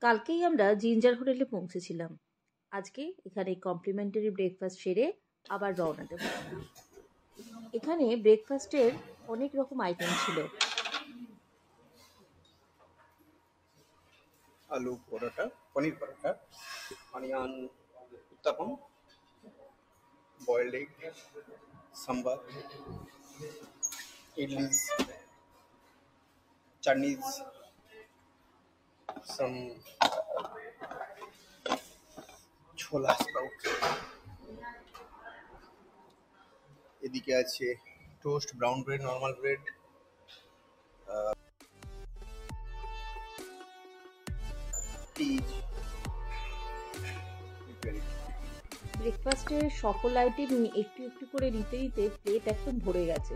কালকেই আমরা জিঞ্জার হোটেলে পৌঁছেছিলাম। আজকে এখানে কমপ্লিমেন্টারি ব্রেকফাস্ট সেরে আবার রওনা দেব। এখানে ব্রেকফাস্টের অনেক রকম আইটেম ছিল। Aloo paratha, paneer paratha, onion uttapam, boiled egg, sambar, idlis, chutneys, some chhola sprout, এদিকে আছে toast, brown bread, normal bread, cheese. ব্রেকফাস্টের সকল আইটেমই একটু একটু করে নিতে নিতে প্লেট একদম ভরে গেছে।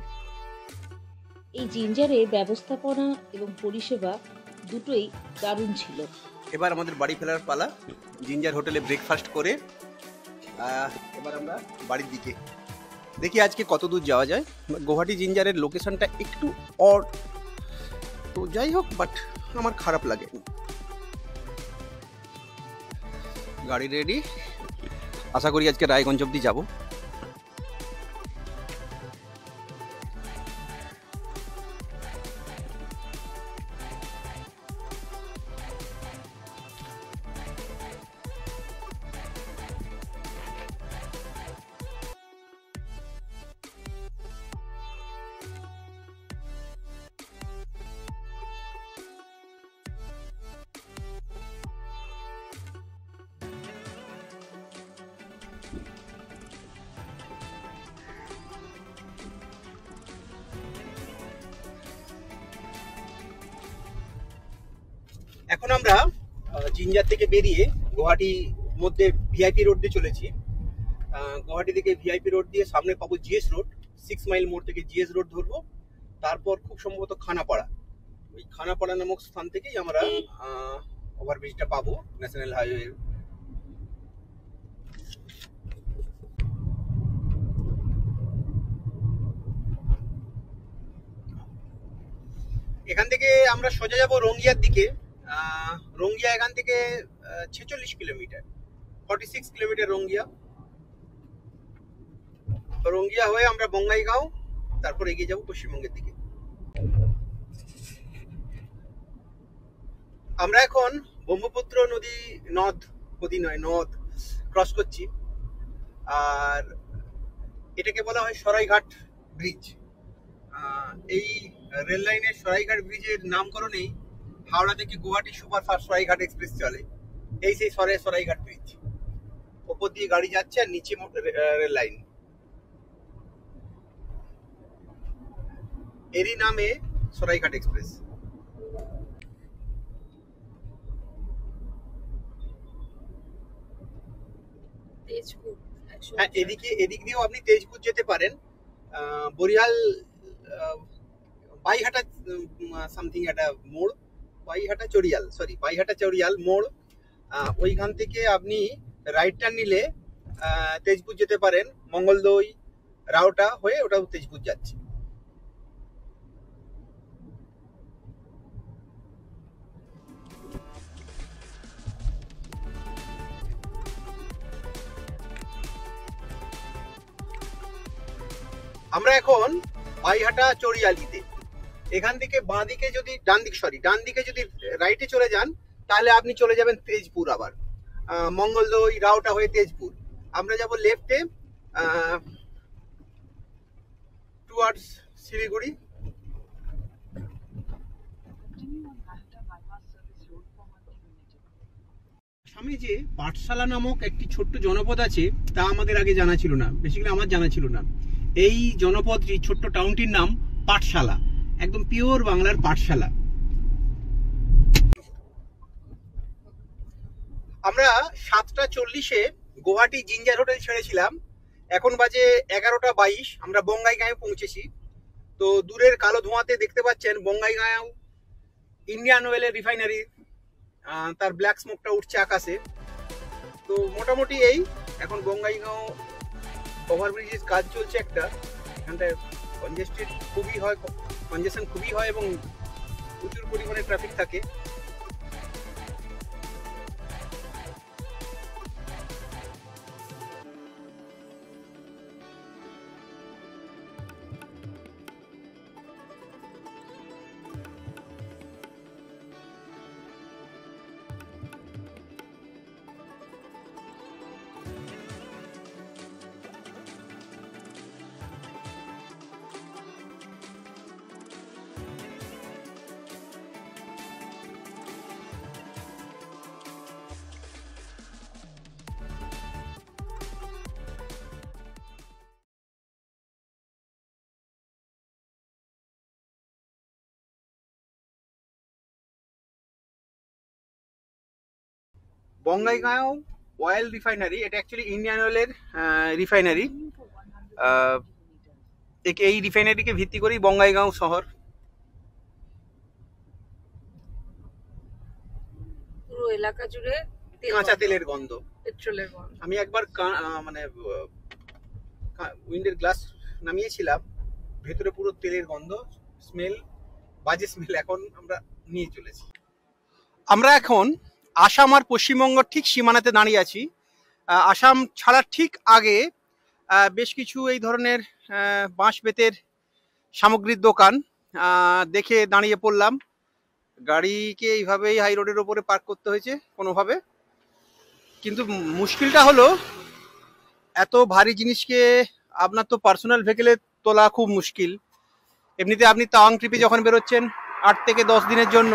এই জিঞ্জারে ব্যবস্থাপনা এবং পরিষেবা দুটোই দারুণ ছিল। এবার আমাদের বাড়ি ফেরার পালা। জিঞ্জার হোটেলে ব্রেকফাস্ট করে এবার আমরা বাড়ির দিকে। দেখি আজকে কত দূর যাওয়া যায়। গুয়াহাটি জিঞ্জারের লোকেশনটা একটু অড, তো যাই হোক, বাট আমার খারাপ লাগে। গাড়ি রেডি, আশা করি আজকে রায়গঞ্জ অব্দি যাবো। এখন আমরা জিঞ্জার থেকে বেরিয়ে গুয়াহাটি মধ্যে ভিআইপি রোড দিয়ে চলেছি। গুয়াহাটি থেকে ভিআইপি রোড দিয়ে সামনে পাবো জিএস রোড। 6 মাইল মোড় থেকে জিএস রোড ধরবো, তারপর খুব সম্ভবত খানাপাড়া। ওই খানাপাড়া নামক স্থান থেকেই আমরা ওভারব্রিজটা পাবো, ন্যাশনাল হাইওয়ে। এখান থেকে আমরা সোজা যাবো রঙ্গিয়ার দিকে। রঙ্গিয়া এখান থেকে 46 কিলোমিটার, 46 কিলোমিটার রঙ্গিয়া। রঙ্গিয়া হয়ে আমরা বঙ্গাইগাঁও, তারপর এগিয়ে যাব পশ্চিমবঙ্গের দিকে। আমরা এখন ব্রহ্মপুত্র নদ ক্রস করছি। আর এটাকে বলা হয় সরাইঘাট ব্রিজ। এই রেল লাইনের সরাইঘাট ব্রিজের নামকরণেই হাওড়া থেকে গুয়াহাটি সুপারফাস্ট সরাইঘাট এক্সপ্রেস চলে। এই সেই সরাইঘাট ব্রিজ, ওপর দিয়ে গাড়ি যাচ্ছে আর নিচে রেল লাইন। এরই নামে সরাইঘাট এক্সপ্রেস। হ্যাঁ, এদিক দিয়েও আপনি তেজপুর যেতে পারেন। বরিহাল বাইহাটা সামথিং একটা মোড়, বাইহাটা চড়িয়াল মোড়, ওইখান থেকে আপনি রাইট টার্ন নিলে তেজপুর যেতে পারেন। মঙ্গলদৈ রাউটা হয়ে ওটাও তেজপুর যাচ্ছে। আমরা এখন বাইহাটা চড়িয়ালিতে। এখান থেকে বাঁদিকে যদি ডান দিকে যদি রাইটে চলে যান, তাহলে আপনি চলে যাবেন তেজপুর। আবার মঙ্গলদৈ রাউটা হয়ে তেজপুর। আমরা যাব লেফটে টুয়ার্ডস শিলিগুড়ি। সামনে যে পাঠশালা নামক একটি ছোট্ট জনপদ আছে, তা আমাদের আগে জানা ছিল না, বেসিক্যালি আমার জানা ছিল না। এই জনপদটি, ছোট্ট টাউনটির নাম পাঠশালা, একদম পিওর বাংলার পাঠশালা। আমরা 7:40-এ গুয়াহাটি জিঞ্জার হোটেল ছেড়েছিলাম। এখন বাজে 11:22। আমরা বঙ্গাইগাঁও পৌঁছেছি। তো দূরের কালো ধোঁয়াতে দেখতে পাচ্ছেন বঙ্গাইগাঁও ইন্ডিয়ান অয়েলের রিফাইনারি, তার ব্ল্যাক স্মোকটা উঠছে আকাশে। তো মোটামুটি এই এখন বঙ্গাইগাঁও ওভারব্রিজের কাজ চলছে একটা। এখানটায় কনজেশন খুবই হয় এবং প্রচুর পরিমাণে ট্রাফিক থাকে। বঙ্গাইগাঁও অয়েল রিফাইনারি, এটা অ্যাকচুয়ালি ইন্ডিয়ান অয়েলের রিফাইনারি। এই রিফাইনারিকে ভিত্তি করেই বঙ্গাইগাঁও শহর। পুরো এলাকা জুড়ে কাঁচা তেলের গন্ধ, পেট্রোলের গন্ধ। আমি একবার মানে উইন্ডের গ্লাস নামিয়েছিলাম, ভেতরে পুরো তেলের গন্ধ, স্মেল, বাজে স্মেল। এখন আমরা নিয়ে চলেছি। আমরা এখন আসাম আর পশ্চিমবঙ্গ ঠিক সীমানাতে দাঁড়িয়ে আছি। আসাম ছাড়ার ঠিক আগে বেশ কিছু এই ধরনের বাঁশ বেতের সামগ্রীর দোকান দেখে দাঁড়িয়ে পড়লাম। গাড়িকে এইভাবেই হাই রোডের ওপরে পার্ক করতে হয়েছে কোনোভাবে, কিন্তু মুশকিলটা হলো এত ভারী জিনিসকে আপনার তো পার্সোনাল ভেহিকেলে তোলা খুব মুশকিল। এমনিতে আপনি তাওয়াং ট্রিপে যখন বেরোচ্ছেন 8 থেকে 10 দিনের জন্য,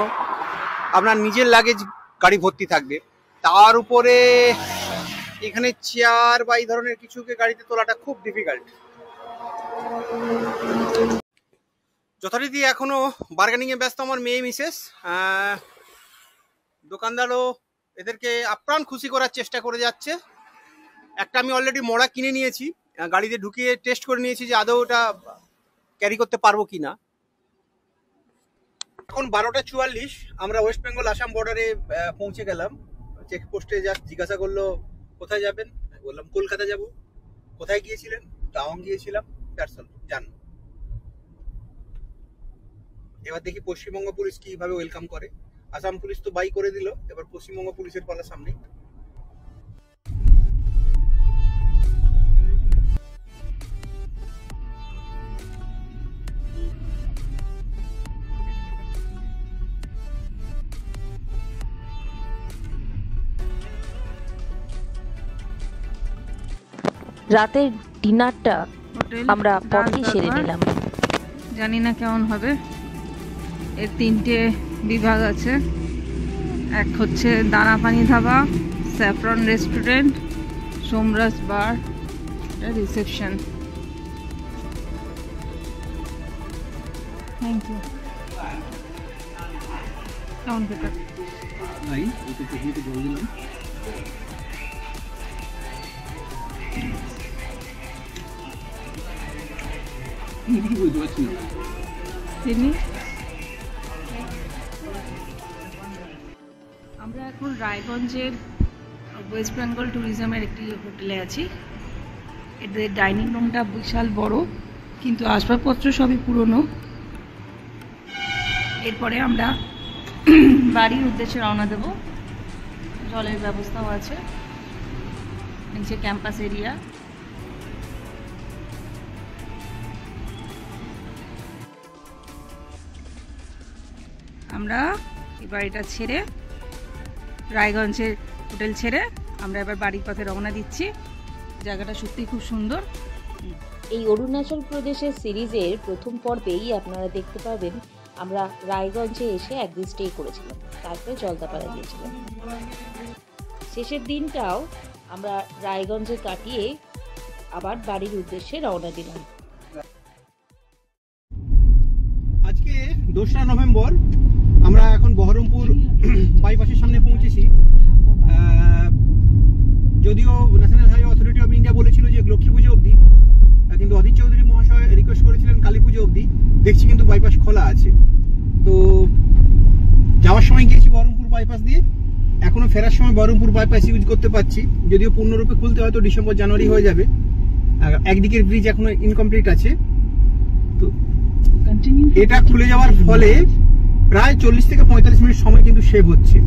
আপনার নিজের লাগেজ গাড়ি ভর্তি থাকবে, তার উপরে এখানে চেয়ার বা এই ধরনের কিছুকে গাড়িতে তোলাটা খুব ডিফিকাল্ট। যথারীতি এখনো বার্গেনিং এ ব্যস্ত আমার মেয়ে মিসেস। দোকানদারও এদেরকে আপ্রাণ খুশি করার চেষ্টা করে যাচ্ছে। একটা আমি অলরেডি মড়া কিনে নিয়েছি, গাড়িতে ঢুকিয়ে টেস্ট করে নিয়েছি যে আদৌ ওটা ক্যারি করতে পারবো কিনা। এখন 12টা 44, আমরা ওয়েস্ট বেঙ্গল আসাম বর্ডারে পৌঁছে গেলাম। চেকপোস্টে জাস্ট জিজ্ঞাসা করলো কোথায় যাবেন, বললাম কলকাতা যাব। কোথায় গিয়েছিলেন? তাওয়াং গিয়েছিলাম। জান। এবার দেখি পশ্চিমবঙ্গ পুলিশ কিভাবে ওয়েলকাম করে। আসাম পুলিশ তো বাই করে দিল, এবার পশ্চিমবঙ্গ পুলিশের পালা সামনে। রাতের ডিনারটা আমরা পথেই সেরে নিলাম। জানি না কেমন হবে। এর 3টে বিভাগ আছে। এক হচ্ছে Dana Pani Dhaba, Saffron restaurant, Somraj bar, reception. Thank you. কেমন খেতে? আমরা এখন রায়গঞ্জের ওয়েস্ট বেঙ্গল ট্যুরিজমের একটি হোটেলে আছি। এদের ডাইনিং রুমটা বিশাল বড়, কিন্তু আসবাবপত্র সবই পুরনো। এরপরে আমরা বাড়ির উদ্দেশ্যে রওনা দেব। জলের ব্যবস্থাও আছে, নিচে ক্যাম্পাস এরিয়া। আমরা এই বাড়িটা ছেড়ে, রায়গঞ্জের হোটেল ছেড়ে আমরা এবার বাড়ির পথে রওনা দিচ্ছি। জায়গাটা সত্যিই খুব সুন্দর। এই অরুণাচল প্রদেশের সিরিজের প্রথম পর্বেই আপনারা দেখতে পাবেন আমরা রায়গঞ্জে এসে একদিন স্টে করেছিলাম, তারপরে জলদাপাড়া গিয়েছিলাম। শেষের দিনটাও আমরা রায়গঞ্জে কাটিয়ে আবার বাড়ির উদ্দেশ্যে রওনা দিলাম। আজকে 2রা নভেম্বর, আমরা এখন বহরমপুর বাইপাসের সামনে পৌঁছেছি। যদিও national highway authority of India বলেছিল যে লক্ষ্মী পুজো অবধি, কিন্তু অধীর চৌধুরী মহাশয় রিকোয়েস্ট করেছিলেন কালী পুজো অবধি। দেখছি কিন্তু বাইপাস খোলা আছে। তো যাওয়ার সময় গিয়েছি বহরমপুর বাইপাস দিয়ে, এখনো ফেরার সময় বহরমপুর বাইপাস ইউজ করতে পারছি। যদিও পূর্ণরূপে খুলতে হয়তো ডিসেম্বর জানুয়ারি হয়ে যাবে। একদিকের ব্রিজ এখনো ইনকমপ্লিট আছে। তো এটা খুলে যাওয়ার ফলে প্রায় 40 থেকে 45 মিনিট সময় কিন্তু সেভ হচ্ছে,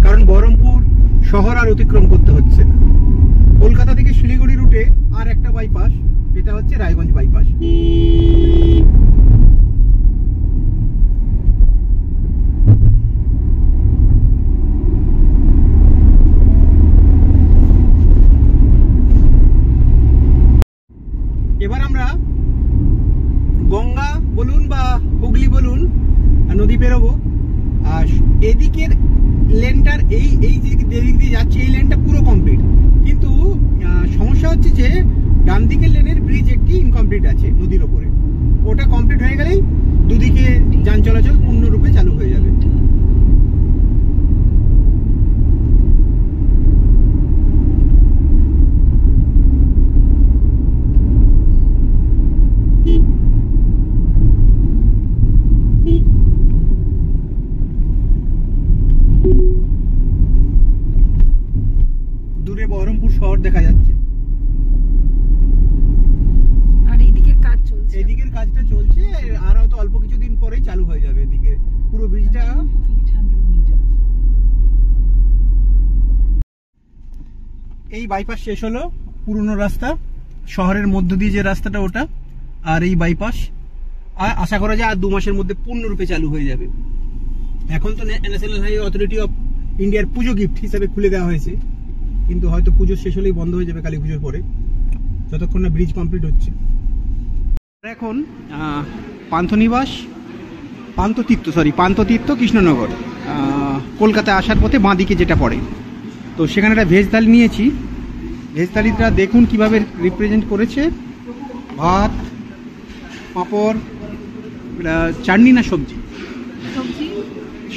কারণ বহরমপুর শহর আর অতিক্রম করতে হচ্ছে না। কলকাতা থেকে শিলিগুড়ি রুটে আর একটা বাইপাস, এটা হচ্ছে রায়গঞ্জ বাইপাস। এবার আমরা গঙ্গা বলুন বা হুগলি বলুন নদী পেরোবো। আর এদিকের লেনটার এই দিক দিয়ে যাচ্ছে, এই লেনটা পুরো কমপ্লিট, কিন্তু সমস্যা হচ্ছে যে ডান দিকের লেনের ব্রিজ একটি ইনকমপ্লিট আছে নদীর ওপরে। ওটা কমপ্লিট হয়ে গেলেই দুদিকে যান চলাচল পূর্ণরূপে চালু হয়ে যাবে। শহর দেখা যাচ্ছে। আর এইদিকের কাজ চলছে। এদিকের কাজটা চলছে, আর হয়তো অল্প কিছুদিন পরেই চালু হয়ে যাবে এদিকে পুরো ব্রিজটা। এই বাইপাস শেষ হলো, পুরনো রাস্তা, শহরের মধ্য দিয়ে যে রাস্তাটা ওটা, আর এই বাইপাস। আর আশা করা যায় আর 2 মাসের মধ্যে পূর্ণরূপে চালু হয়ে যাবে। এখন তো ন্যাশনাল হাইওয়ে অথরিটি অফ ইন্ডিয়ার পুজো গিফট হিসাবে খুলে দেওয়া হয়েছে, কিন্তু হয়তো পুজো শেষ হলেই বন্ধ হয়ে যাবে কালী পুজোর পরে, যতক্ষণ না ব্রিজ কমপ্লিট হচ্ছে। এখন পান্থনিবাস, পান্থতীর্থ কৃষ্ণনগর, কলকাতায় আসার পথে বাঁদিকে যেটা পড়ে, তো সেখানে একটা ভেজ থালি নিয়েছি। ভেজ থালিটা দেখুন কিভাবে রিপ্রেজেন্ট করেছে, ভাত, পাঁপড়, চাটনি না সবজি,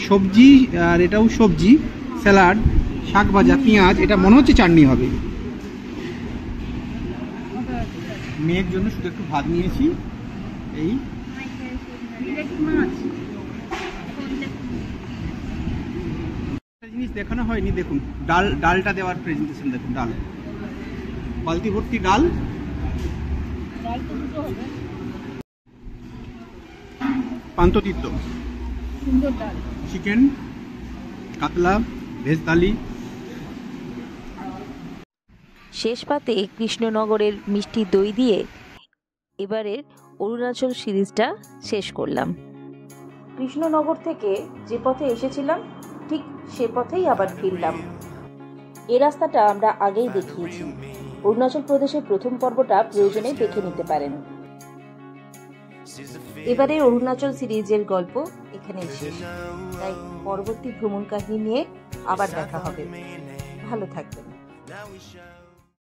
সবজি, আর এটাও সবজি, স্যালাড, শাক ভাজা, পেঁয়াজ, এটা মনে হচ্ছে চাটনি হবে। মেয়ের জন্য শুধু একটু ভাত নিয়েছি। এই জিনিস দেখানো হয়নি, দেখুন ডালটা দেওয়ার প্রেজেন্টেশন দেখুন, ডাল, বালতি ভর্তি ডাল। পান্থতীর্থ, চিকেন, কাতলা, ভেজ থালি। শেষ পাতে কৃষ্ণনগরের মিষ্টি দই দিয়ে এবারের অরুণাচল সিরিজটা শেষ করলাম। কৃষ্ণনগর থেকে যে পথে এসেছিলাম ঠিক সে পথেই আবার ফিরলাম। এই রাস্তাটা আমরা আগেই দেখিয়েছি, অরুণাচল প্রদেশের প্রথম পর্বটা প্রয়োজনে দেখে নিতে পারেন। এবারে অরুণাচল সিরিজের গল্প এখানেই শেষ, তাই পরবর্তী ভ্রমণ কাহিনী নিয়ে আবার দেখা হবে। ভালো থাকবেন।